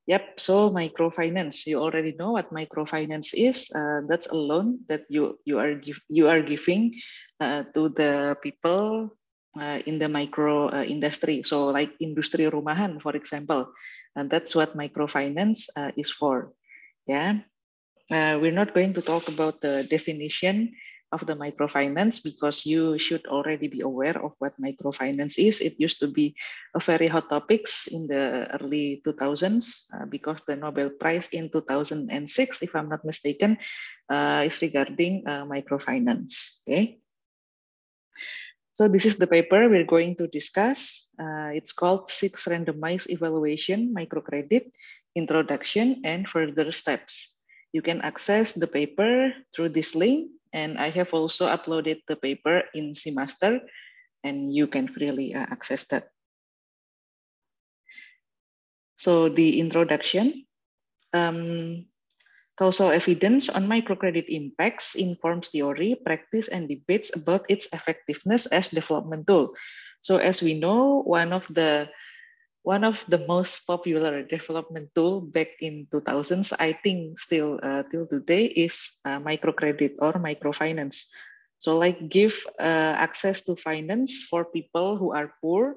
Yep. So microfinance, you already know what microfinance is. That's a loan that you are giving to the people in the micro industry. So like industri rumahan, for example, and that's what microfinance is for. Yeah. We're not going to talk about the definition of the microfinance because you should already be aware of what microfinance is. It used to be a very hot topics in the early 2000s because the Nobel Prize in 2006, if I'm not mistaken, is regarding microfinance. Okay. So this is the paper we're going to discuss. It's called 6 Randomized Evaluation Microcredit Introduction and Further Steps. You can access the paper through this link, and I have also uploaded the paper in Cmaster, and you can freely access that. So the introduction. Causal evidence on microcredit impacts informs theory, practice, and debates about its effectiveness as development tool. So as we know, one of the most popular development tool back in 2000s, I think still till today, is microcredit or microfinance. So like give access to finance for people who are poor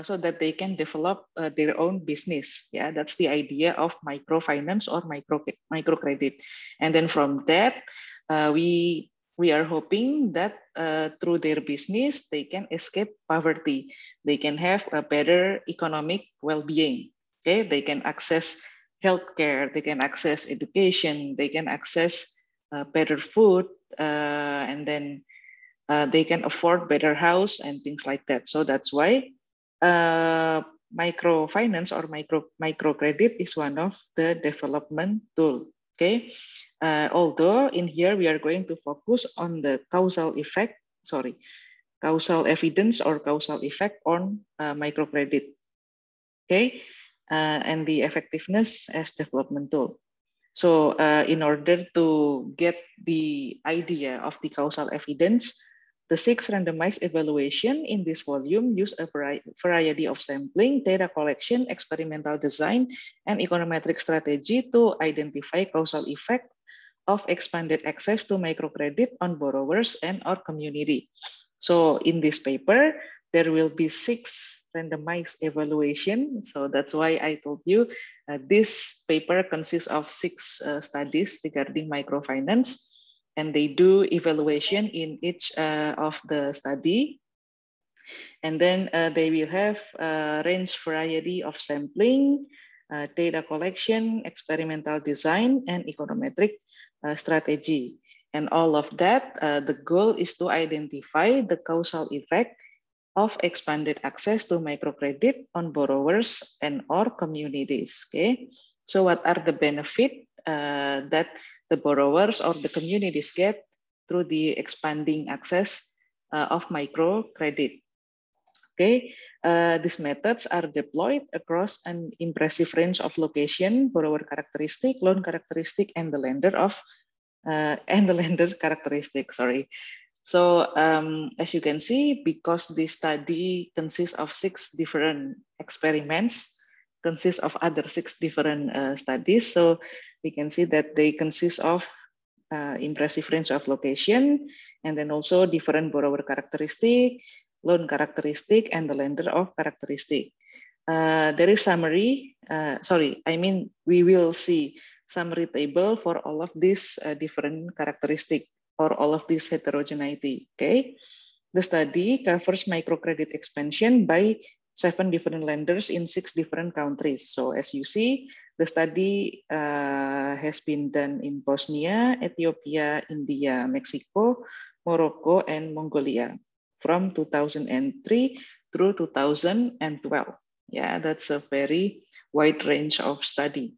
so that they can develop their own business. Yeah, that's the idea of microfinance or microcredit. And then from that, we are hoping that through their business, they can escape poverty. They can have a better economic well-being. Okay, they can access healthcare, they can access education, they can access better food, and then they can afford better house and things like that. So that's why microfinance or microcredit is one of the development tool. Okay, although in here we are going to focus on the causal evidence or causal effect on microcredit. Okay, and the effectiveness as development tool. So in order to get the idea of the causal evidence, the 6 randomized evaluation in this volume use a variety of sampling, data collection, experimental design, and econometric strategy to identify causal effect of expanded access to microcredit on borrowers and our community. So in this paper, there will be 6 randomized evaluation. So that's why I told you this paper consists of 6 studies regarding microfinance, and they do evaluation in each of the study. And then they will have a range variety of sampling, data collection, experimental design, and econometric strategy. And all of that, the goal is to identify the causal effect of expanded access to microcredit on borrowers and or communities. Okay, so what are the benefit that the borrowers or the communities get through the expanding access of microcredit? Okay, these methods are deployed across an impressive range of location, borrower characteristic, loan characteristic, and the lender characteristic. Sorry. So as you can see, because this study consists of 6 different experiments, consists of other 6 different studies. So we can see that they consist of impressive range of location, and then also different borrower characteristic, loan characteristic, and the lender of characteristic. There is summary, we will see summary table for all of these different characteristic or all of this heterogeneity. Okay, the study covers microcredit expansion by 7 different lenders in 6 different countries. So as you see, the study has been done in Bosnia, Ethiopia, India, Mexico, Morocco, and Mongolia from 2003 through 2012. Yeah, that's a very wide range of study.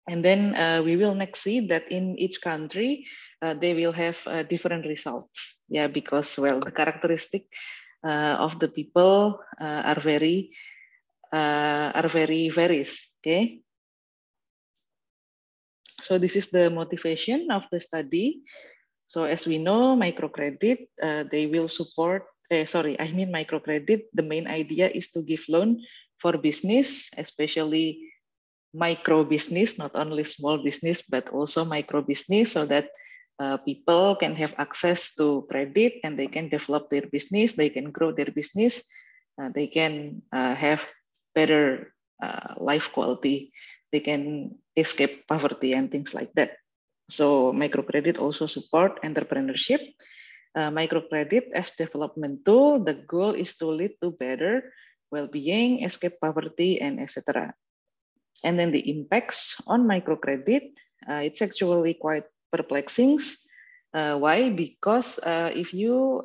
And then we will next see that in each country, they will have different results. Yeah, because, well, the characteristic of the people are very varies. Okay. So this is the motivation of the study. So as we know, microcredit, they will support, microcredit, the main idea is to give loan for business, especially micro business, not only small business, but also micro business, so that people can have access to credit and they can develop their business, they can grow their business, they can have better life quality, they can escape poverty and things like that. So microcredit also support entrepreneurship. Microcredit as development tool, the goal is to lead to better well-being, escape poverty, and etc. And then the impacts on microcredit, it's actually quite perplexing. Why? Because if you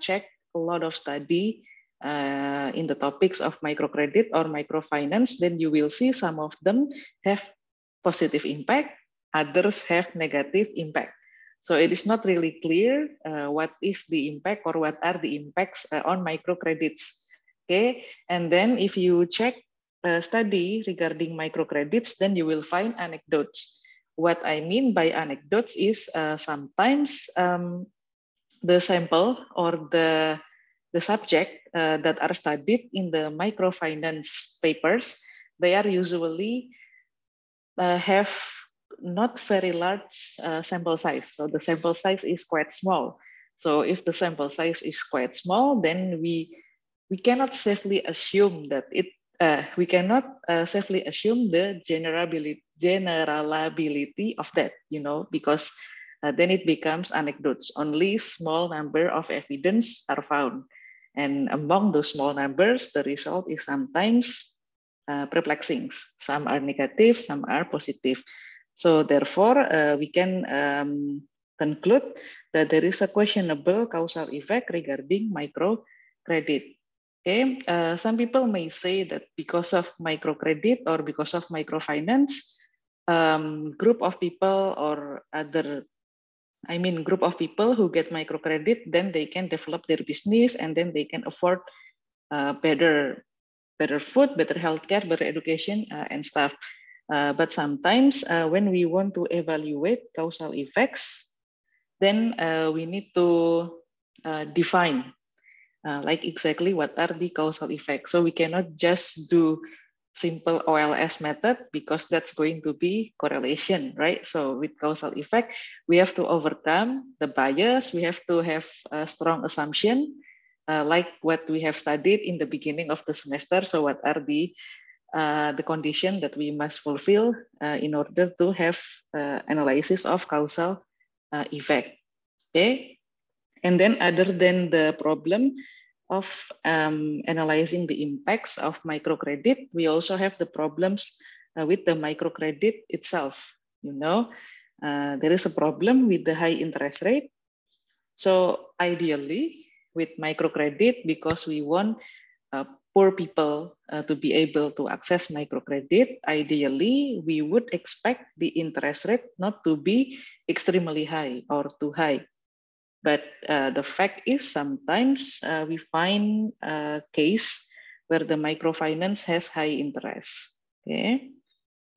check a lot of study in the topics of microcredit or microfinance, then you will see some of them have positive impact, others have negative impact. So it is not really clear what is the impact or what are the impacts on microcredits. Okay, and then if you check study regarding microcredits, then you will find anecdotes. What I mean by anecdotes is sometimes the sample or the subject that are studied in the microfinance papers, they are usually have not very large sample size. So the sample size is quite small. So if the sample size is quite small, then we cannot safely assume that we cannot safely assume the generalability of that, because then it becomes anecdotes. Only small number of evidence are found, and among those small numbers, the result is sometimes perplexing. Some are negative, some are positive. So therefore, we can conclude that there is a questionable causal effect regarding microcredit. Okay, some people may say that because of microcredit or because of microfinance, group of people or group of people who get microcredit, then they can develop their business and then they can afford better food, better healthcare, better education, and stuff. But sometimes when we want to evaluate causal effects, then we need to define like exactly what are the causal effects. So we cannot just do simple OLS method because that's going to be correlation, right? So with causal effect, we have to overcome the bias. We have to have a strong assumption, like what we have studied in the beginning of the semester. So what are the condition that we must fulfill in order to have analysis of causal effect. Okay, and then other than the problem of analyzing the impacts of microcredit, we also have the problems with the microcredit itself. There is a problem with the high interest rate. So ideally, with microcredit, because we want poor people to be able to access microcredit, ideally, we would expect the interest rate not to be extremely high or too high. But the fact is sometimes we find a case where the microfinance has high interest, okay?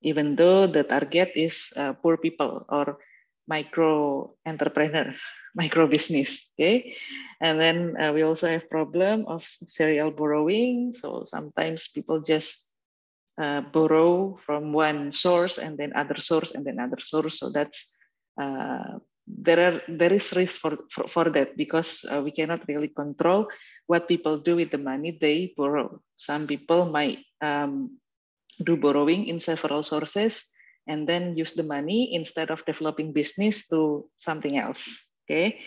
Even though the target is poor people or micro entrepreneur, micro business, okay? And then we also have problem of serial borrowing. So sometimes people just borrow from one source and then other source and then other source. So that's there is risk for that because we cannot really control what people do with the money they borrow. Some people might do borrowing in several sources and then use the money instead of developing business to something else. Okay,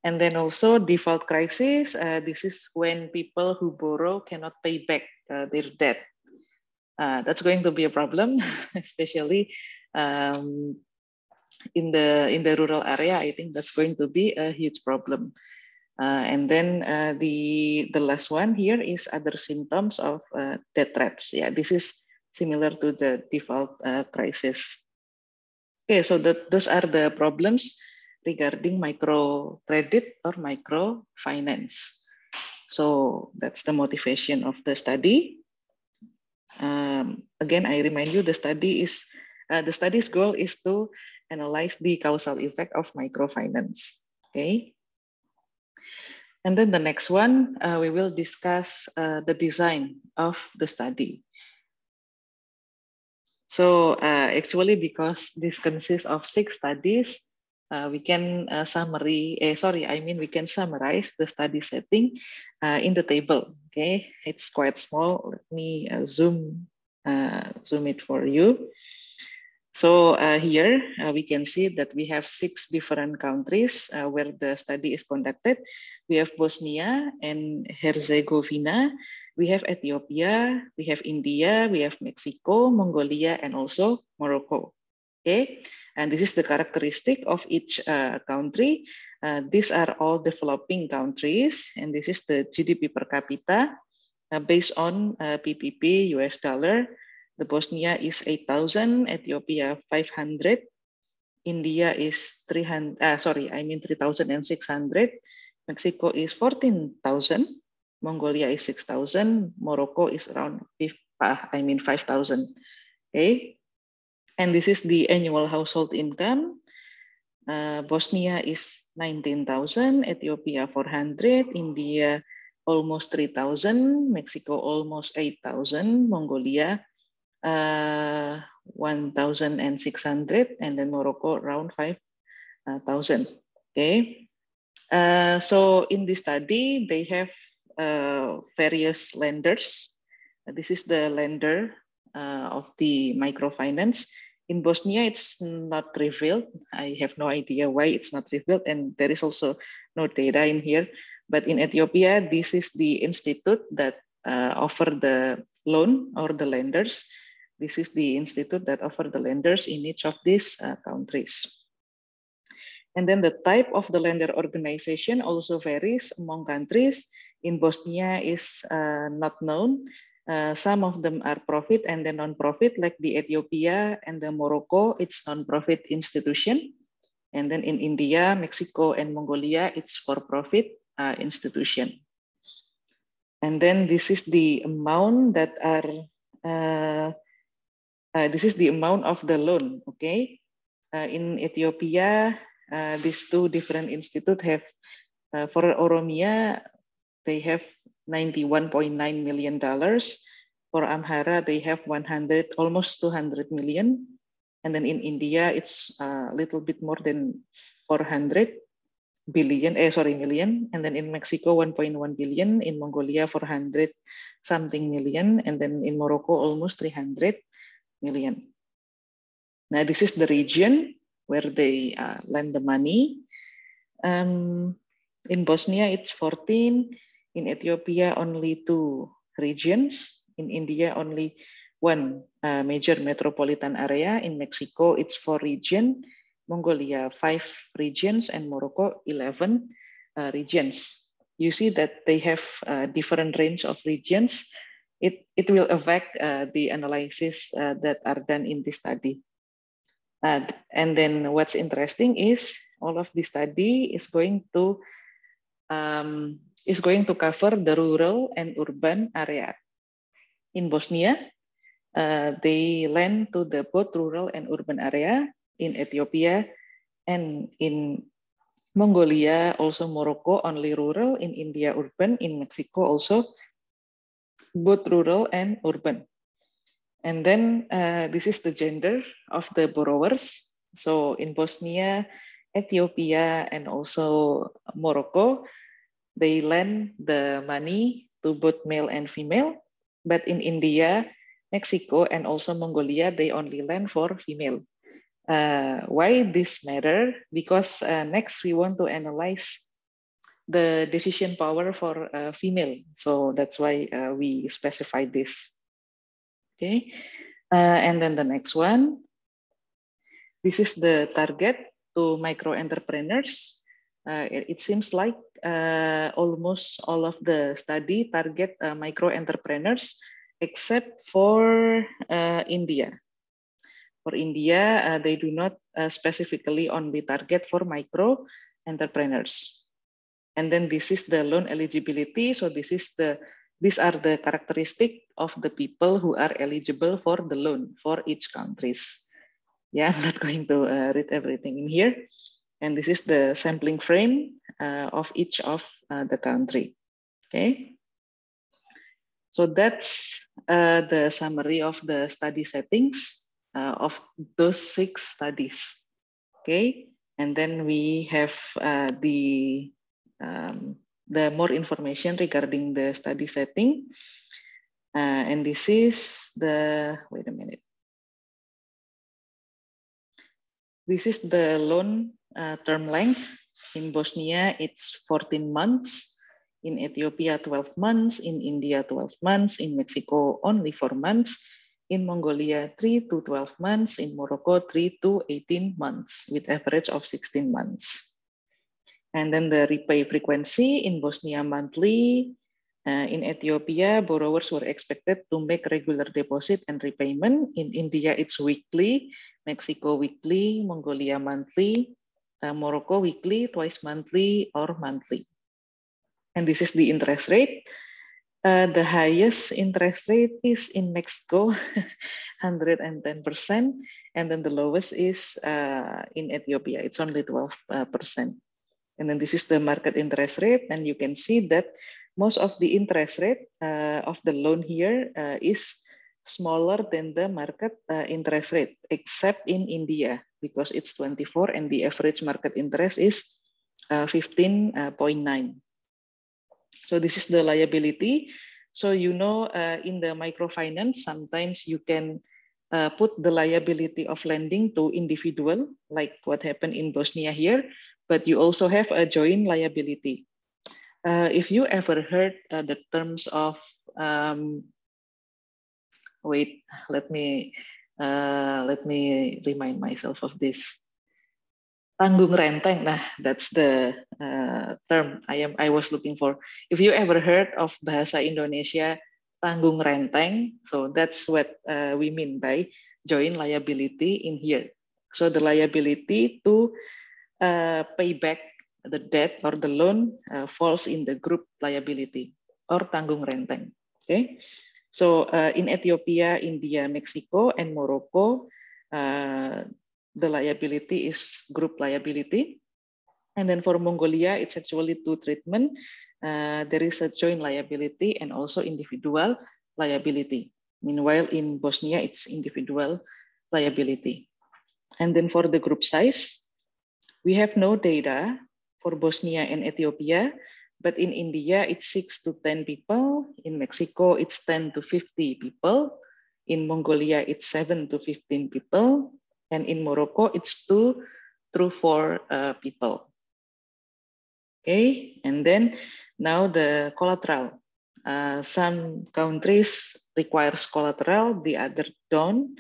and then also default crisis. This is when people who borrow cannot pay back their debt. That's going to be a problem, especially in the rural area. I think that's going to be a huge problem. And then the last one here is other symptoms of debt traps. Yeah, this is similar to the default crisis. Okay, so those are the problems regarding microcredit or microfinance. So that's the motivation of the study. Again, I remind you the study's goal is to analyze the causal effect of microfinance. Okay. And then the next one, we will discuss the design of the study. So actually, because this consists of 6 studies, we can we can summarize the study setting in the table. Okay, it's quite small. Let me zoom it for you. So here we can see that we have 6 different countries where the study is conducted. We have Bosnia and Herzegovina, we have Ethiopia, we have India, we have Mexico, Mongolia, and also Morocco. Okay, and this is the characteristic of each country. These are all developing countries, and this is the GDP per capita based on PPP US dollar. The Bosnia is 8,000, Ethiopia 500, India is 3,600, Mexico is 14,000, Mongolia is 6,000, Morocco is around 5,000. Okay, and this is the annual household income. Bosnia is 19,000, Ethiopia 400, India almost 3,000, Mexico almost 8,000, Mongolia 1,600, and then Morocco around 5,000. Okay, so in this study they have various lenders. This is the lender of the microfinance. In Bosnia, it's not revealed. I have no idea why it's not revealed, and there is also no data in here. But in Ethiopia, this is the institute that offer the loan or the lenders. This is the institute that offer the lenders in each of these countries. And then the type of the lender organization also varies among countries. In Bosnia is not known. Some of them are profit and then non-profit, like the Ethiopia and the Morocco, it's non-profit institution. And then in India, Mexico, and Mongolia, it's for-profit institution. And then this is the amount that are, this is the amount of the loan, okay? In Ethiopia, these 2 different institutes have, for Oromia, they have $91.9 million. For Amhara, they have almost 200 million. And then in India, it's a little bit more than 400 million. And then in Mexico, 1.1 billion. In Mongolia, 400 something million. And then in Morocco, almost 300 million. Now, this is the region where they lend the money. In Bosnia, it's 14. In Ethiopia, only 2 regions. In India, only 1 major metropolitan area. In Mexico, it's 4 regions. Mongolia, 5 regions, and Morocco, 11 regions. You see that they have different range of regions. It will affect the analysis that are done in this study. And then what's interesting is all of this study is going to cover the rural and urban area. In Bosnia, they lend to the both rural and urban area. In Ethiopia and in Mongolia, also Morocco, only rural. In India, urban. In Mexico, also both rural and urban. And then this is the gender of the borrowers. So in Bosnia, Ethiopia, and also Morocco, they lend the money to both male and female. But in India, Mexico, and also Mongolia, they only lend for female. Why this matter? Because next we want to analyze the decision power for female. So that's why we specify this. Okay, and then the next one. This is the target to micro entrepreneurs. It seems like almost all of the study target micro entrepreneurs except for India. For India, they do not specifically only target for micro entrepreneurs. And then this is the loan eligibility. So these are the characteristics of the people who are eligible for the loan for each countries. Yeah, I'm not going to read everything in here. And this is the sampling frame of each of the country. Okay. So that's the summary of the study settings. of those 6 studies. Okay, and then we have the more information regarding the study setting. And this is the, wait a minute. This is the loan term length. In Bosnia, it's 14 months. In Ethiopia, 12 months. In India, 12 months. In Mexico, only 4 months. In Mongolia, 3 to 12 months. In Morocco, 3 to 18 months, with average of 16 months. And then the repay frequency in Bosnia, monthly. In Ethiopia, borrowers were expected to make regular deposit and repayment. In India, it's weekly. Mexico, weekly. Mongolia, monthly. Morocco, weekly, twice monthly, or monthly. And this is the interest rate. The highest interest rate is in Mexico, 110%. And then the lowest is in Ethiopia, it's only 12%. And then this is the market interest rate. And you can see that most of the interest rate of the loan here is smaller than the market interest rate, except in India, because it's 24 and the average market interest is 15.9. So this is the liability. So you know, in the microfinance, sometimes you can put the liability of lending to individual, like what happened in Bosnia here, but you also have a joint liability. If you ever heard the terms of, wait, let me remind myself of this. Tanggung renteng, nah that's the term I was looking for. If you ever heard of bahasa Indonesia tanggung renteng, so that's what we mean by joint liability in here. So the liability to pay back the debt or the loan falls in the group liability or tanggung renteng. Okay, so in Ethiopia, India, Mexico, and Morocco, the liability is group liability. And then for Mongolia, it's actually 2 treatment. There is a joint liability and also individual liability. Meanwhile, in Bosnia, it's individual liability. And then for the group size, we have no data for Bosnia and Ethiopia, but in India, it's 6 to 10 people. In Mexico, it's 10 to 50 people. In Mongolia, it's 7 to 15 people. And in Morocco, it's 2 through 4 people. Okay, and then now the collateral. Some countries requires collateral, the other don't.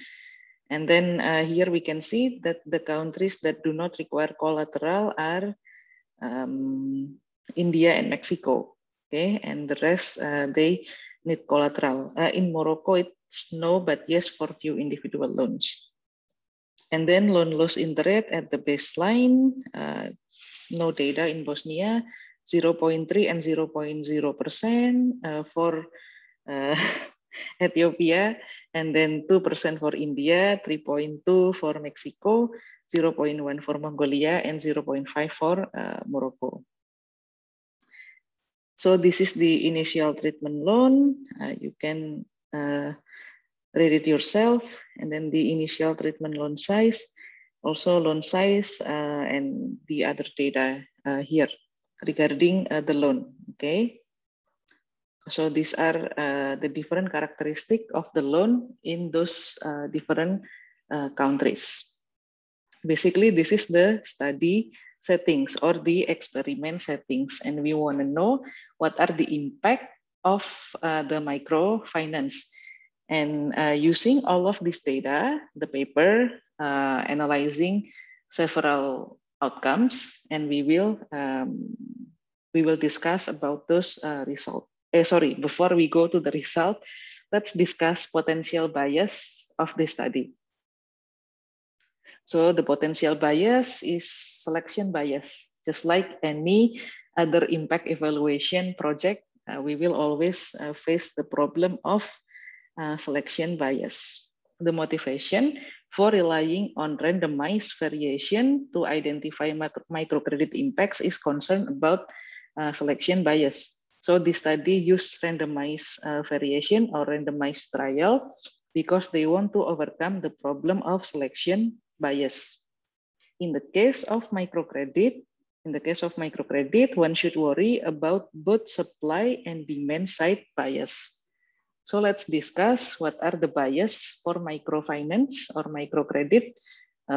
And then here we can see that the countries that do not require collateral are India and Mexico. Okay, and the rest they need collateral. In Morocco, it's no, but yes for few individual loans. And then loan loss interest at the baseline, no data in Bosnia, 0.3 and 0.0% for Ethiopia, and then 2% for India, 3.2 for Mexico, 0.1 for Mongolia, and 0.5 for Morocco. So this is the initial treatment loan. You can read it yourself, and then the initial treatment loan size, also loan size, and the other data here regarding the loan. Okay, so these are the different characteristics of the loan in those different countries. Basically, this is the study settings or the experiment settings, and we want to know what are the impact of the microfinance. And using all of this data, the paper analyzing several outcomes, and we will discuss about those results. Sorry, before we go to the result, let's discuss potential bias of the study. So the potential bias is selection bias. Just like any other impact evaluation project, we will always face the problem of selection bias. The motivation for relying on randomized variation to identify microcredit impacts is concerned about selection bias. So this study used randomized variation or randomized trial because they want to overcome the problem of selection bias. In the case of microcredit, one should worry about both supply and demand side bias. So let's discuss what are the bias for microfinance or microcredit,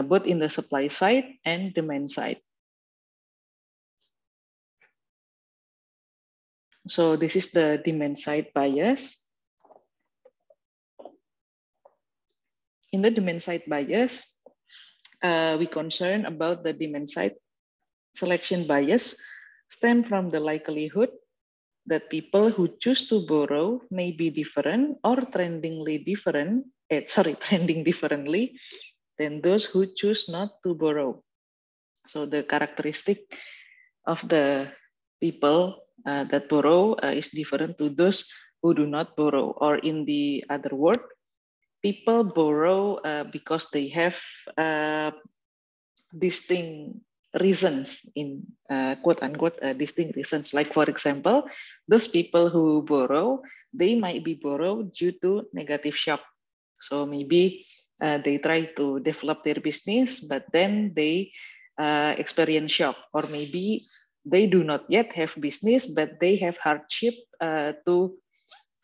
both in the supply side and demand side. So this is the demand side bias. In the demand side bias, we concern about the demand side selection bias stem from the likelihood that people who choose to borrow may be different or trending differently than those who choose not to borrow. So the characteristic of the people that borrow is different to those who do not borrow, or in the other word, people borrow because they have distinct reasons, in quote unquote distinct reasons. Like for example, those people who borrow, they might be borrowed due to negative shock. So maybe they try to develop their business, but then they experience shock, or maybe they do not yet have business, but they have hardship to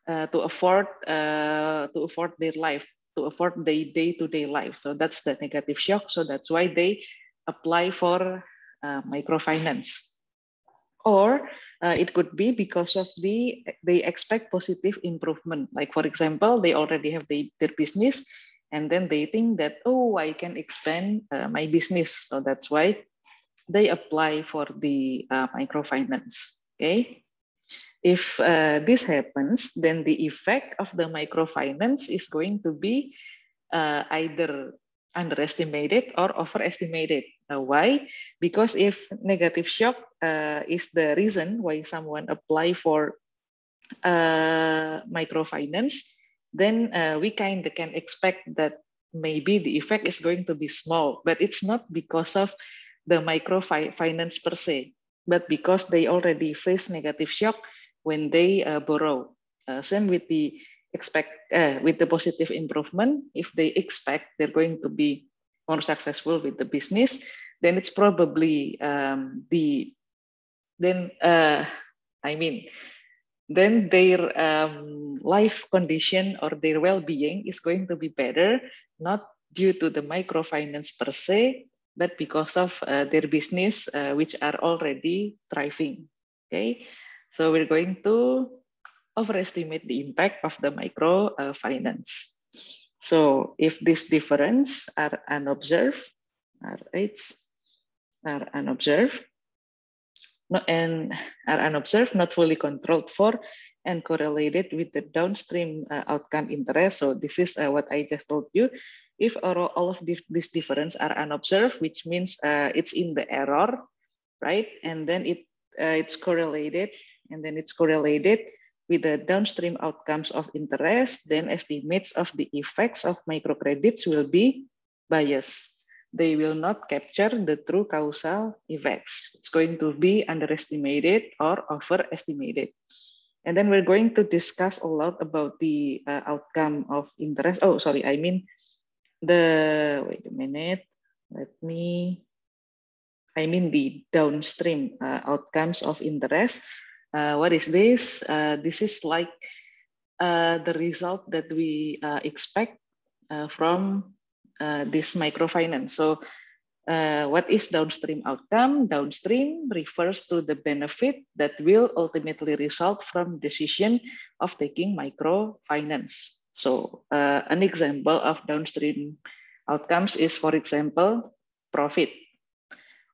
afford their life, to afford their day-to-day life. So that's the negative shock. So that's why they apply for microfinance. Or it could be because of they expect positive improvement. Like for example, they already have their business, and then they think that, oh, I can expand my business. So that's why they apply for the microfinance. Okay. If this happens, then the effect of the microfinance is going to be either underestimated or overestimated. Why? Because if negative shock is the reason why someone apply for microfinance, then we kind of can expect that maybe the effect is going to be small, but it's not because of the microfinance per se, but because they already face negative shock when they borrow. Same with the with the positive improvement. If they expect they're going to be more successful with the business, then it's probably then their life condition or their well-being is going to be better, not due to the microfinance per se, but because of their business, which are already thriving. Okay, so we're going to overestimate the impact of the microfinance. So if this difference are unobserved, not fully controlled for, and correlated with the downstream outcome interest. So this is what I just told you. If all of these difference are unobserved, which means it's in the error, right? And then it's correlated, with the downstream outcomes of interest, then estimates of the effects of microcredits will be biased. They will not capture the true causal effects. It's going to be underestimated or overestimated. And then we're going to discuss a lot about the outcome of interest. Oh, sorry, I mean wait a minute. I mean the downstream outcomes of interest. What is this? This is like the result that we expect from this microfinance. So what is downstream outcome? Downstream refers to the benefit that will ultimately result from decision of taking microfinance. So an example of downstream outcomes is, for example, profit,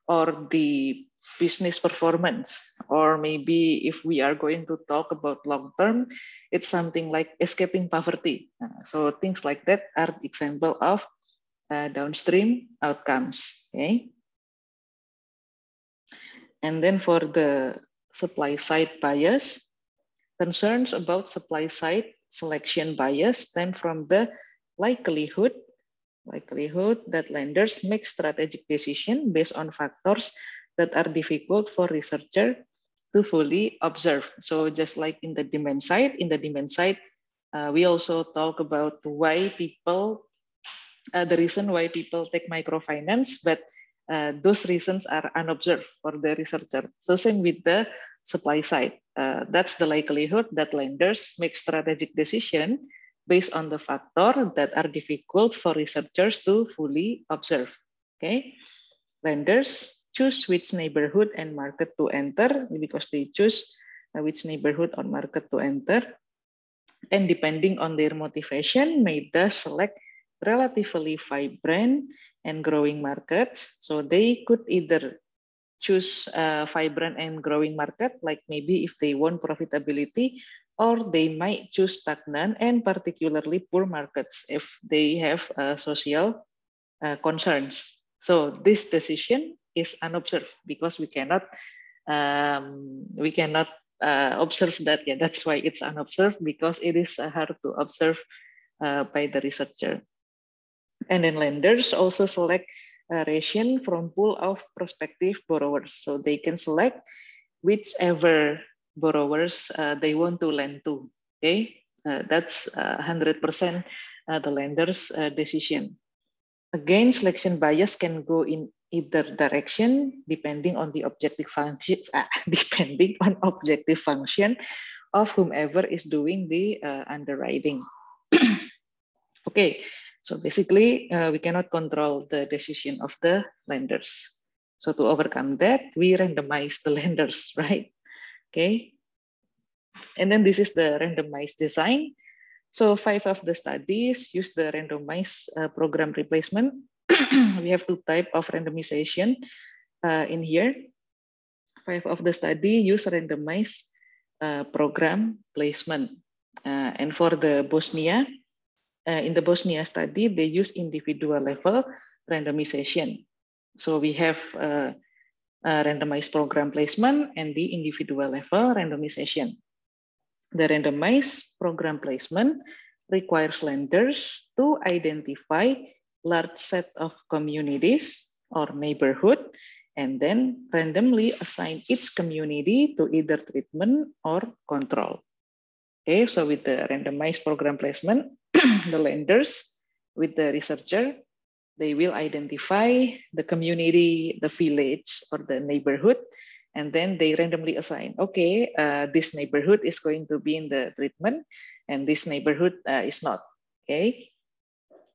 or the business performance, or maybe if we are going to talk about long term, it's something like escaping poverty. So things like that are example of downstream outcomes. Okay. And then for the supply side bias, concerns about supply side selection bias stem from the likelihood that lenders make strategic decisions based on factors that are difficult for researchers to fully observe. So just like in the demand side, We also talk about why people, the reason why people take microfinance, but those reasons are unobserved for the researcher. So same with the supply side. That's the likelihood that lenders make strategic decision based on the factor that are difficult for researchers to fully observe. Okay, lenders choose which neighborhood and market to enter because they choose which neighborhood or market to enter, and depending on their motivation, may thus select relatively vibrant and growing markets. So they could either choose a vibrant and growing market, like maybe if they want profitability, or they might choose stagnant and particularly poor markets if they have social concerns. So this decision is unobserved because we cannot observe that. Yeah, that's why it's unobserved, because it is hard to observe by the researcher. And then lenders also select a ration from pool of prospective borrowers. So they can select whichever borrowers they want to lend to. Okay, that's 100% the lender's decision. Again, selection bias can go in either direction depending on the objective function, depending on objective function of whomever is doing the underwriting. Okay, so basically we cannot control the decision of the lenders. So to overcome that, we randomize the lenders, right? Okay, and then this is the randomized design. So 5 of the studies use the randomized program replacement. We have 2 types of randomization in here. 5 of the study use randomized program placement. And for the Bosnia, in the Bosnia study, they use individual level randomization. So we have randomized program placement and the individual level randomization. The randomized program placement requires lenders to identify large set of communities or neighborhood and then randomly assign each community to either treatment or control. Okay, so with the randomized program placement, the lenders with the researcher, they will identify the community, the village or the neighborhood, and then they randomly assign, okay, this neighborhood is going to be in the treatment and this neighborhood is not. Okay,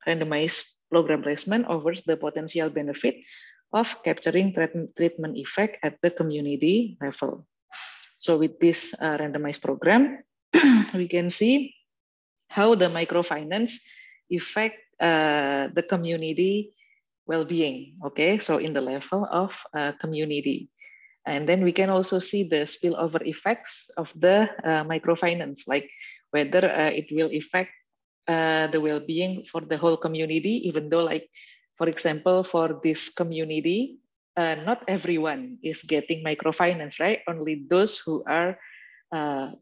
randomized program placement offers the potential benefit of capturing treatment effect at the community level. So with this randomized program, we can see how the microfinance affect the community well-being. Okay, so in the level of community. And then we can also see the spillover effects of the microfinance, like whether it will affect the well-being for the whole community, even though, like, for example, for this community, not everyone is getting microfinance, right? Only those who are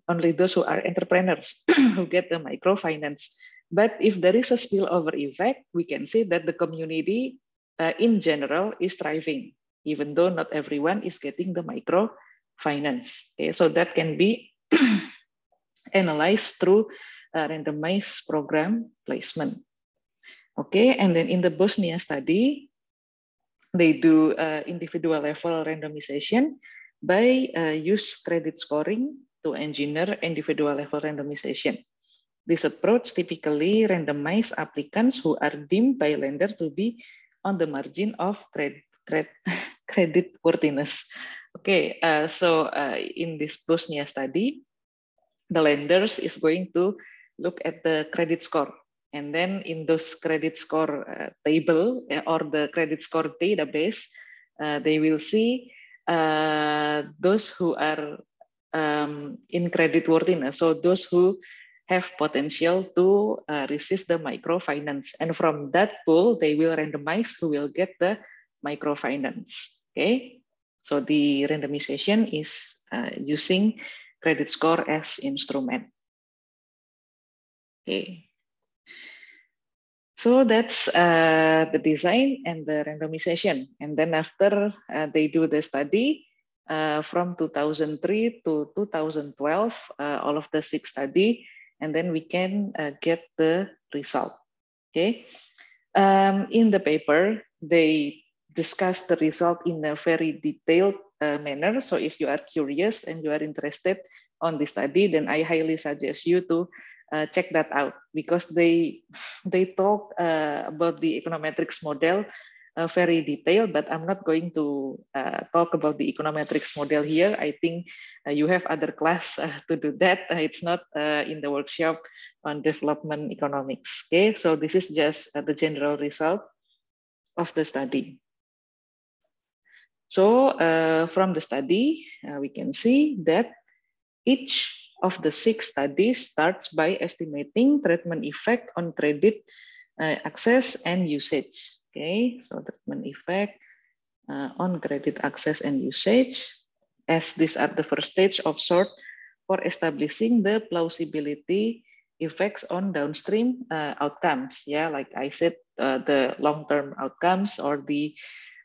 entrepreneurs who get the microfinance. But if there is a spillover effect, we can see that the community in general is thriving, even though not everyone is getting the microfinance. Okay, so that can be analyzed through randomized program placement. Okay, and then in the Bosnia study, they do individual level randomization by use credit scoring to engineer individual level randomization. This approach typically randomize applicants who are deemed by lender to be on the margin of credit worthiness. Okay, so in this Bosnia study, the lenders is going to look at the credit score. And then in those credit score table or the credit score database, they will see those who are in credit worthiness. So those who have potential to receive the microfinance. And from that pool, they will randomize who will get the microfinance. Okay, so the randomization is using credit score as instrument. Okay, so that's the design and the randomization. And then after they do the study from 2003 to 2012, all of the 6 study, and then we can get the result. Okay. In the paper, they discuss the result in a very detailed manner. So if you are curious and you are interested on this study, then I highly suggest you to check that out, because they talk about the econometrics model very detailed, but I'm not going to talk about the econometrics model here. I think you have other class to do that. It's not in the workshop on development economics. Okay, so this is just the general result of the study. So from the study, we can see that each of the 6 studies starts by estimating treatment effect on credit access and usage. Okay, so treatment effect on credit access and usage, as these are the first stage of sort for establishing the plausibility effects on downstream outcomes. Yeah, like I said, the long-term outcomes or the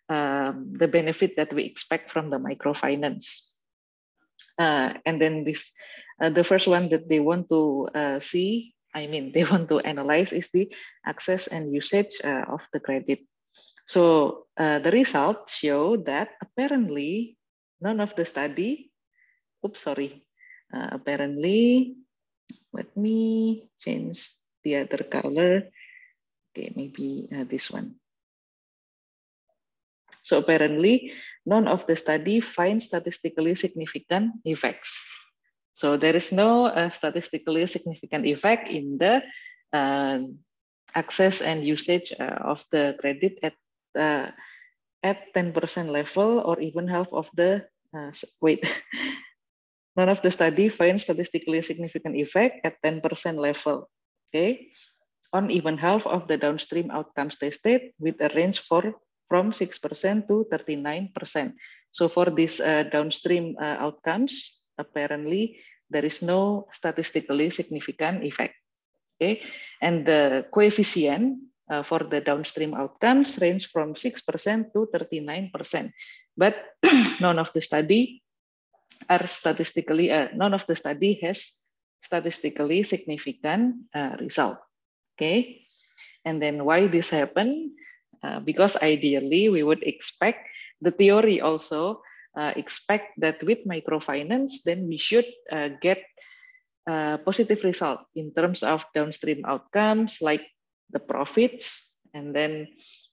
benefit that we expect from the microfinance. And then this, the first one that they want to see, they want to analyze, is the access and usage of the credit. So the results show that apparently none of the study, apparently, let me change the other color. Okay, maybe this one. So apparently none of the study finds statistically significant effects. So there is no statistically significant effect in the access and usage of the credit at 10% level, or even half of the, none of the study finds statistically significant effect at 10% level, okay, on even half of the downstream outcomes tested, with a range from 6% to 39%. So for these downstream outcomes, apparently there is no statistically significant effect. Okay, and the coefficient for the downstream outcomes range from 6% to 39%. But none of the study are statistically, none of the study has statistically significant result. Okay, and then why this happened? Because ideally we would expect, the theory also expect that with microfinance, then we should get positive result in terms of downstream outcomes like the profits, and then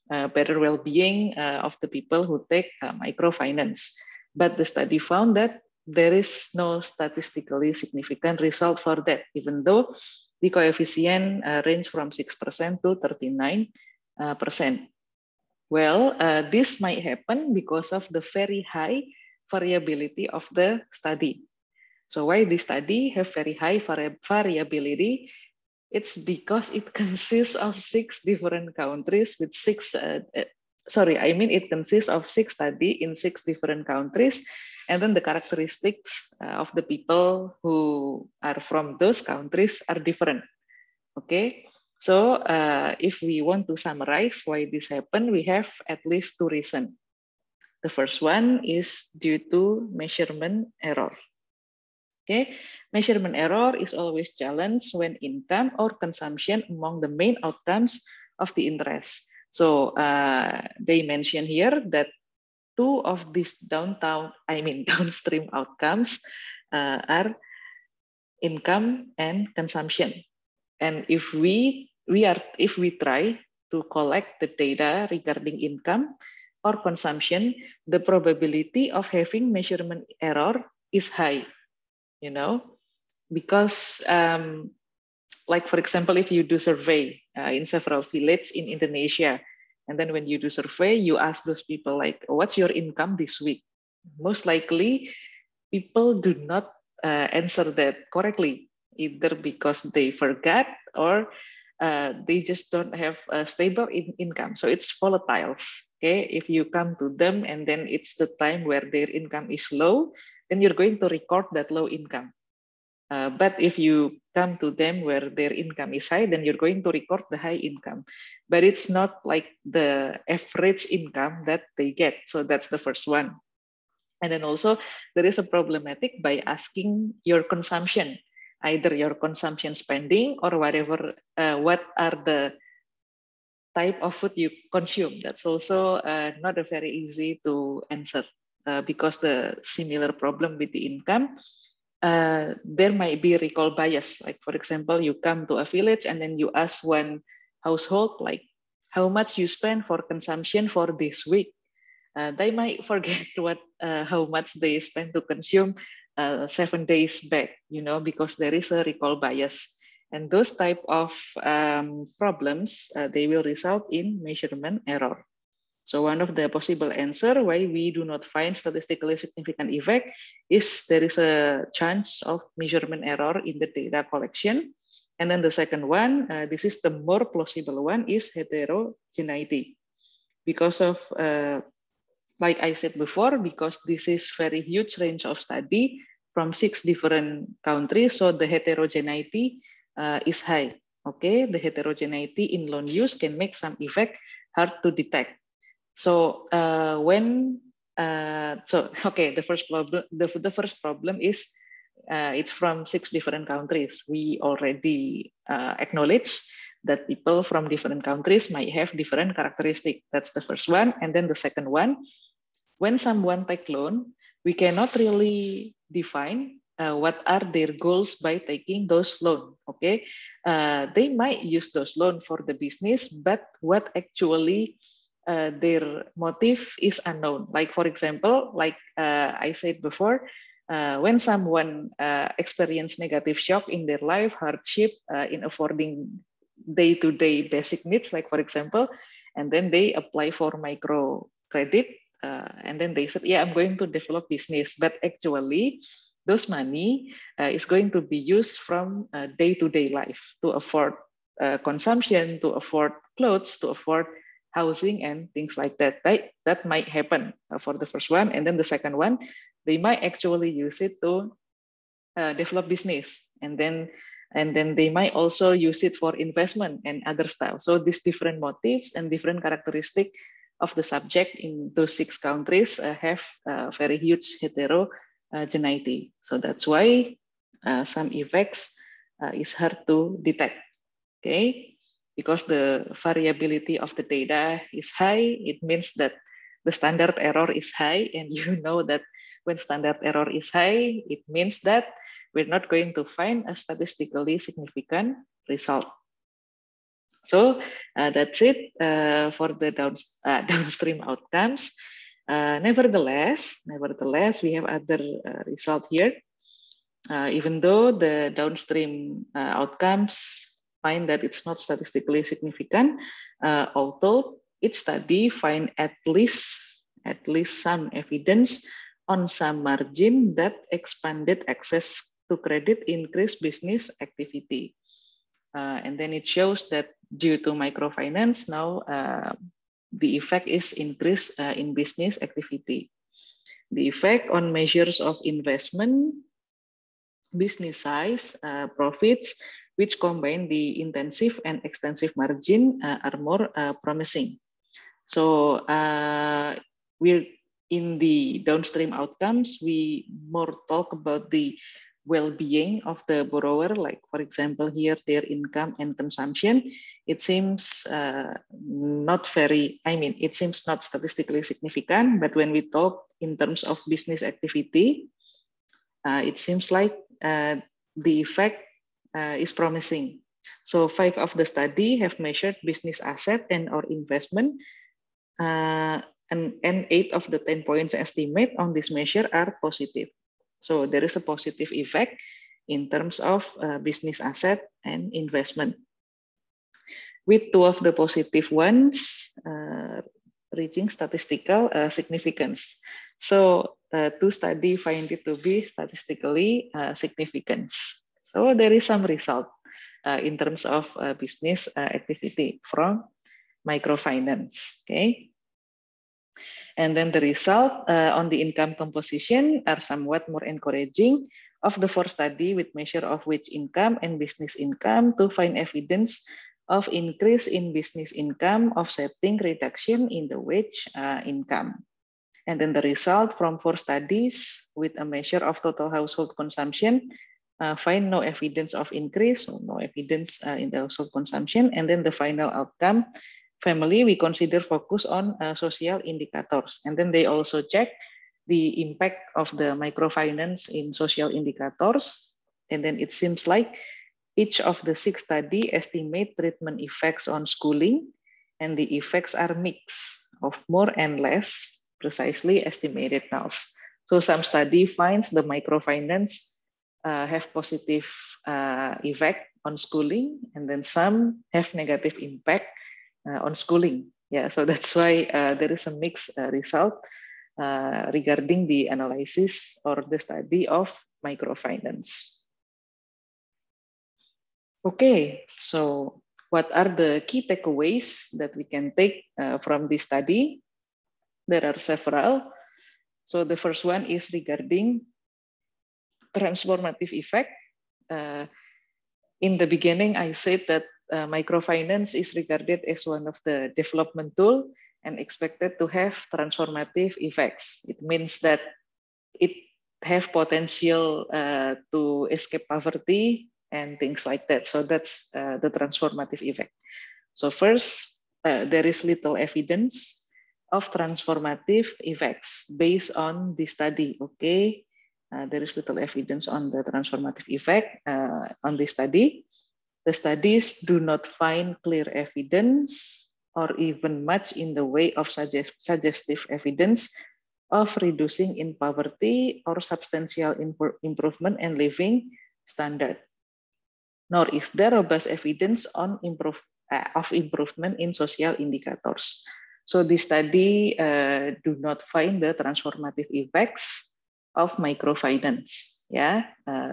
better well-being of the people who take microfinance. But the study found that there is no statistically significant result for that, even though the coefficient range from 6% to 39%. Well, this might happen because of the very high variability of the study. So why this study have very high variability? It's because it consists of 6 different countries with it consists of 6 studies in 6 different countries, and then the characteristics of the people who are from those countries are different. Okay, so if we want to summarize why this happened, we have at least 2 reasons. The first one is due to measurement error. Okay, measurement error is always challenged when income or consumption among the main outcomes of the interest. So they mention here that 2 of these downstream outcomes are income and consumption. And if we try to collect the data regarding income or consumption, the probability of having measurement error is high. You know, because like for example, if you do survey in several villages in Indonesia, and then when you do survey, you ask those people like, what's your income this week? Most likely people do not answer that correctly, either because they forgot or they just don't have a stable income. So it's volatiles. Okay, if you come to them and then it's the time where their income is low, then you're going to record that low income. But if you come to them where their income is high, then you're going to record the high income. But it's not like the average income that they get. So that's the first one. And then also there is a problematic by asking your consumption. either your consumption spending or whatever, what are the type of food you consume. That's also not a very easy to answer because the similar problem with the income, there might be recall bias. Like for example, you come to a village and then you ask one household, like how much you spend for consumption for this week. They might forget how much they spend to consume 7 days back, because there is a recall bias. And those type of problems, they will result in measurement error. So one of the possible answer why we do not find statistically significant effect is there is a chance of measurement error in the data collection. And then the second one, this is the more plausible one, is heterogeneity. Because of, like I said before, because this is very huge range of study from 6 different countries, so the heterogeneity is high. Okay, the heterogeneity in loan use can make some effect hard to detect. So the first problem is it's from 6 different countries. We already acknowledge that people from different countries might have different characteristics. That's the first one. And then the second one, when someone take loan, we cannot really define what are their goals by taking those loans. Okay, they might use those loans for the business, but what actually their motive is unknown. Like for example, like I said before, when someone experience negative shock in their life, hardship in affording day-to-day basic needs, like for example, and then they apply for micro credit, and then they said, yeah, I'm going to develop business, but actually those money is going to be used from day-to-day life to afford consumption, to afford clothes, to afford housing and things like that. That might happen for the first one. And then the second one, they might actually use it to develop business. And then they might also use it for investment and other stuff. So these different motives and different characteristics of the subject in those 6 countries have very huge heterogeneity. So that's why some effects is hard to detect. Okay. Because the variability of the data is high, it means that the standard error is high, and you know that when standard error is high, it means that we're not going to find a statistically significant result. So that's it for the downstream outcomes. Nevertheless, we have other result here. Even though the downstream outcomes find that it's not statistically significant, although each study find at least some evidence on some margin that expanded access to credit increased business activity. And then it shows that due to microfinance, now the effect is increase in business activity. The effect on measures of investment, business size, profits, which combine the intensive and extensive margin are more promising. So we're in the downstream outcomes, we more talk about the well-being of the borrower, like for example here, their income and consumption. It seems not statistically significant, but when we talk in terms of business activity, it seems like the effect is promising. So 5 of the study have measured business asset and or investment, and 8 of the 10 points estimate on this measure are positive. So there is a positive effect in terms of business asset and investment, with 2 of the positive ones reaching statistical significance. So 2 study find it to be statistically significant. So there is some result in terms of business activity from microfinance. Okay. And then the result on the income composition are somewhat more encouraging. Of the 4 study with measure of wage income and business income to find evidence of increase in business income offsetting reduction in the wage income. And then the result from 4 studies with a measure of total household consumption find no evidence of increase, or no evidence in the household consumption. And then the final outcome, family, we consider focus on social indicators. And then they also check the impact of the microfinance in social indicators. And then it seems like each of the 6 study estimate treatment effects on schooling, and the effects are mixed of more and less precisely estimated nulls. So some study finds the microfinance have positive effect on schooling, and then some have negative impact on schooling. Yeah, so that's why there is a mixed result regarding the analysis or the study of microfinance. Okay, so what are the key takeaways that we can take from this study? There are several. So the first one is regarding transformative effect. In the beginning, I said that microfinance is regarded as one of the development tool and expected to have transformative effects. It means that it have potential to escape poverty and things like that. So that's the transformative effect. So first, there is little evidence of transformative effects based on the study. Okay, there is little evidence on the transformative effect on the study. The studies do not find clear evidence or even much in the way of suggestive evidence of reducing in poverty or substantial improvement in living standard. Nor is there robust evidence on improvement in social indicators. So the study do not find the transformative effects of microfinance. Yeah,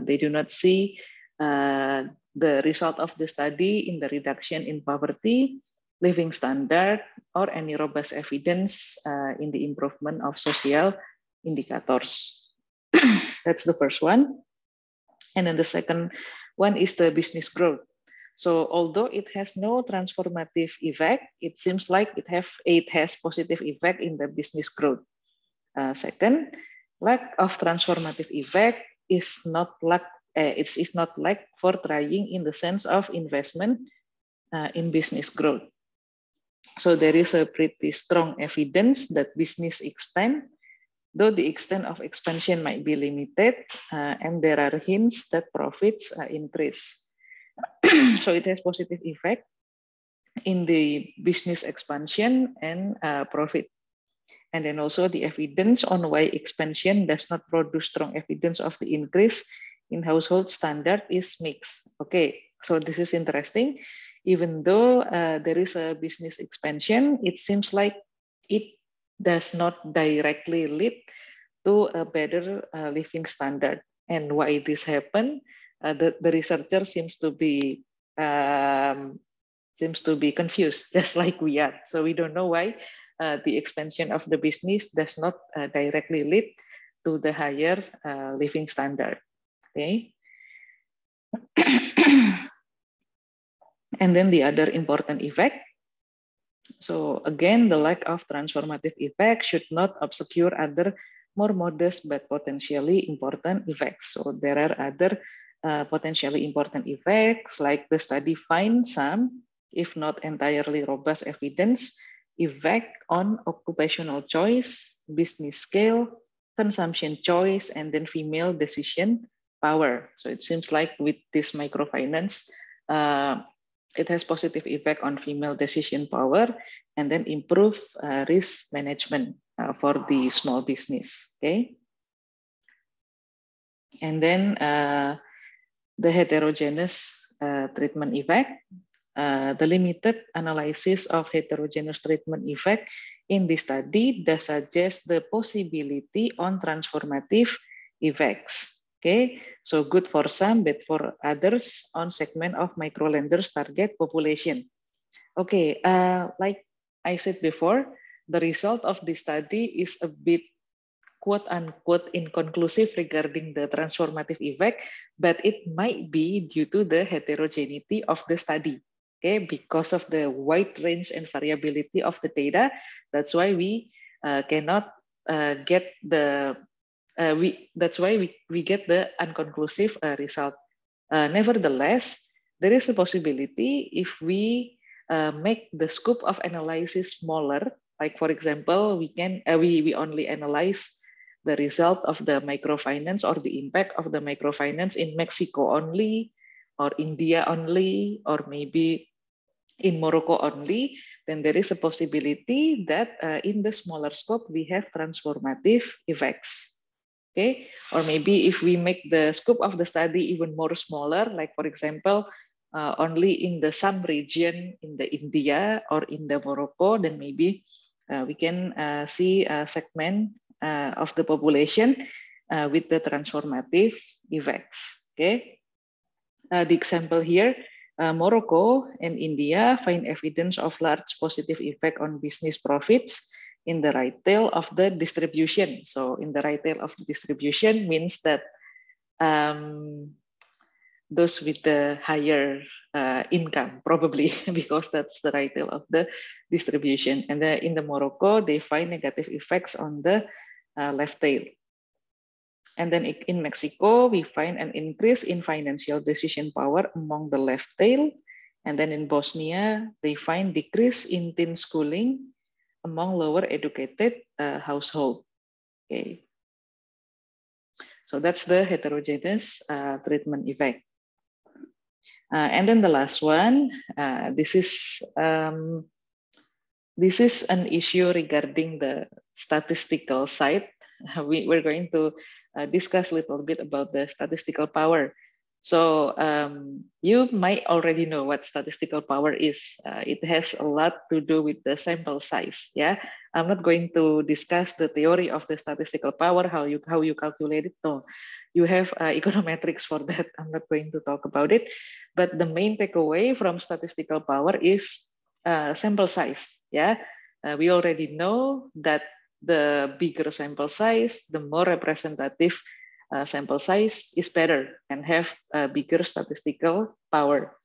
they do not see the result of the study in the reduction in poverty, living standard, or any robust evidence in the improvement of social indicators. That's the first one. And then the second one is the business growth. So although it has no transformative effect, it seems like it has positive effect in the business growth. Second, lack of transformative effect is not lack. It is not lack for trying in the sense of investment in business growth. So there is a pretty strong evidence that business expand, though the extent of expansion might be limited, and there are hints that profits increase. So it has positive effect in the business expansion and profit. And then also the evidence on why expansion does not produce strong evidence of the increase in household standard is mixed. Okay, so this is interesting. Even though there is a business expansion, it seems like it does not directly lead to a better living standard. And why this happened? The researcher seems to be confused, just like we are. So we don't know why the expansion of the business does not directly lead to the higher living standard. Okay. And then the other important effect. So again, the lack of transformative effect should not obscure other more modest but potentially important effects. So there are other potentially important effects, like the study finds some, if not entirely robust evidence, effect on occupational choice, business scale, consumption choice, and then female decision power. So it seems like with this microfinance, it has positive effect on female decision power, and then improve risk management for the small business. Okay, and then the heterogeneous treatment effect. The limited analysis of heterogeneous treatment effect in this study does suggest the possibility on transformative effects. Okay, so good for some, but for others on segment of microlenders target population. Okay, like I said before, the result of this study is a bit quote unquote inconclusive regarding the transformative effect, but it might be due to the heterogeneity of the study. Okay, because of the wide range and variability of the data, that's why we cannot get the that's why we get the unconclusive result. Nevertheless, there is a possibility if we make the scope of analysis smaller. Like for example, we only analyze the result of the microfinance or the impact of the microfinance in Mexico only, or India only, or maybe in Morocco only, then there is a possibility that in the smaller scope we have transformative effects. Okay, or maybe if we make the scope of the study even more smaller, like for example, only in the some region in the India or in the Morocco, then maybe we can see a segment of the population with the transformative effects. Okay, the example here, Morocco and India find evidence of large positive effect on business profits in the right tail of the distribution. So in the right tail of the distribution means that those with the higher income, probably because that's the right tail of the distribution. And in the Morocco, they find negative effects on the left tail. And then in Mexico, we find an increase in financial decision power among the left tail. And then in Bosnia, they find decrease in teen schooling among lower educated household. Okay. So that's the heterogeneous treatment effect. And then the last one, this is an issue regarding the statistical side. We're going to discuss a little bit about the statistical power. So you might already know what statistical power is. It has a lot to do with the sample size. Yeah, I'm not going to discuss the theory of the statistical power, how you calculate it. No, you have econometrics for that. I'm not going to talk about it. But the main takeaway from statistical power is sample size. Yeah, we already know that the bigger sample size, the more representative sample size is better and have a bigger statistical power.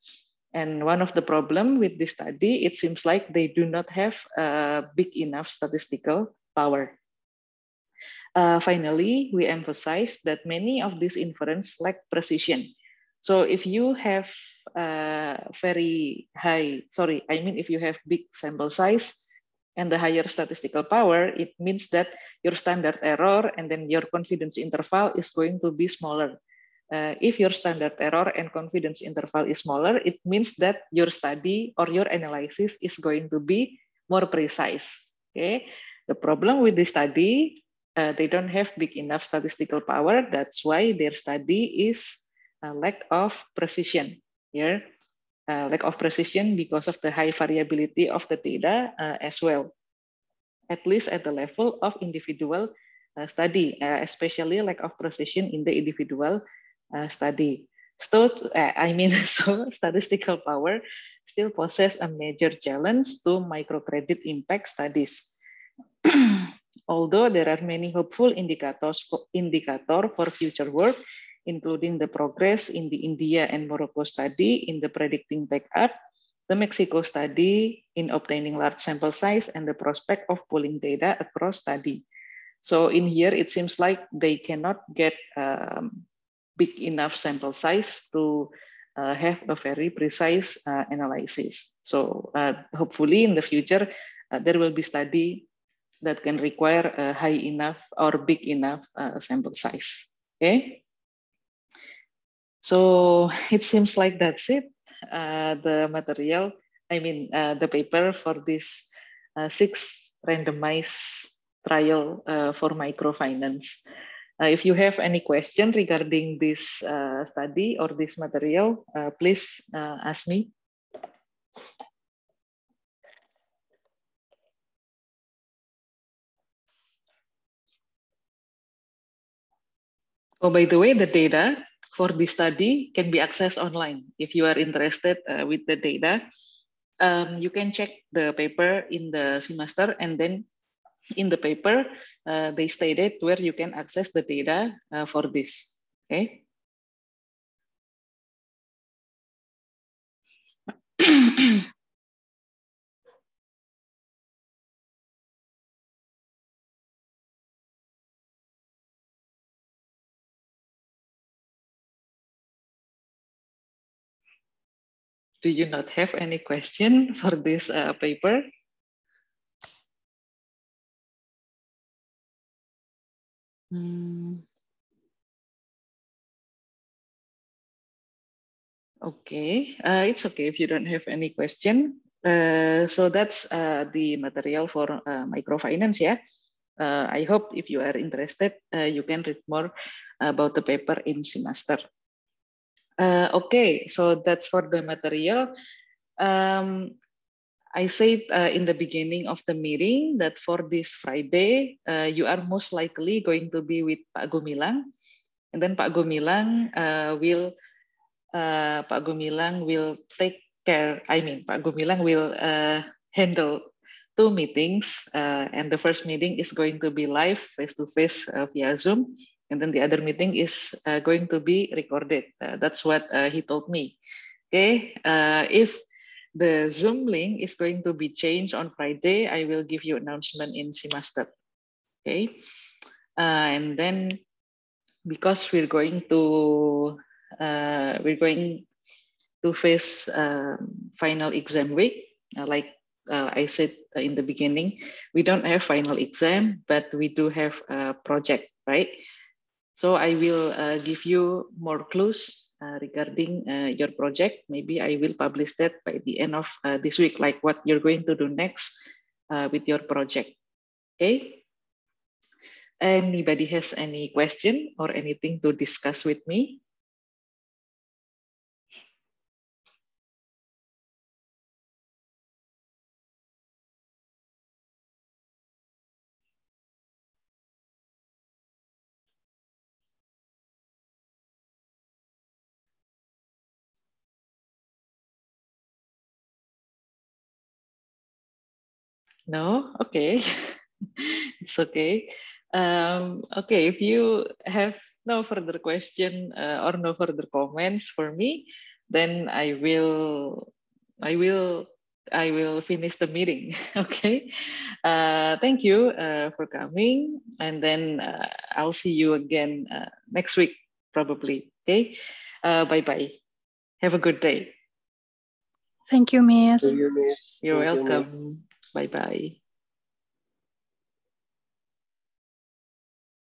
And one of the problem with this study, it seems like they do not have a big enough statistical power. Finally, we emphasize that many of these inference lack precision. So if you have if you have big sample size, and the higher statistical power, it means that your standard error and then your confidence interval is going to be smaller. If your standard error and confidence interval is smaller, it means that your study or your analysis is going to be more precise. Okay. The problem with this study, they don't have big enough statistical power. That's why their study is a lack of precision here. Lack of precision because of the high variability of the data as well, at least at the level of individual study, especially lack of precision in the individual study. So, so statistical power still poses a major challenge to microcredit impact studies. Although there are many hopeful indicators for future work, including the progress in the India and Morocco study in the predicting take-up, the Mexico study in obtaining large sample size, and the prospect of pooling data across study. So in here, it seems like they cannot get big enough sample size to have a very precise analysis. So hopefully in the future, there will be study that can require a high enough or big enough sample size. Okay. So it seems like that's it. The material, the paper for this 6 randomized trial for microfinance. If you have any question regarding this study or this material, please ask me. Oh, by the way, the data for this study can be accessed online. If you are interested with the data, you can check the paper in the semester, and then in the paper, they stated where you can access the data for this. Okay. Do you not have any question for this paper? Okay, it's okay if you don't have any question. So that's the material for microfinance, yeah. I hope if you are interested, you can read more about the paper in semester. Okay, so that's for the material. I said in the beginning of the meeting that for this Friday, you are most likely going to be with Pak Gumilang, and then Pak Gumilang will take care. I mean, Pak Gumilang will handle 2 meetings, and the first meeting is going to be live, face-to-face via Zoom, and then the other meeting is going to be recorded. That's what he told me. Okay, if the Zoom link is going to be changed on Friday, I will give you announcement in semester. Okay, and then because we're going to face final exam week, like I said in the beginning, we don't have final exam, but we do have a project, right? So I will give you more clues regarding your project. Maybe I will publish that by the end of this week, like what you're going to do next with your project. Okay. Anybody has any question or anything to discuss with me? No? Okay. It's okay. Okay, if you have no further question or no further comments for me, then I will finish the meeting. Okay. Thank you for coming, and then I'll see you again next week probably. Okay. Bye bye. Have a good day. Thank you, Miss. Thank you, Miss. You're Thank you, Miss. welcome. Bye bye.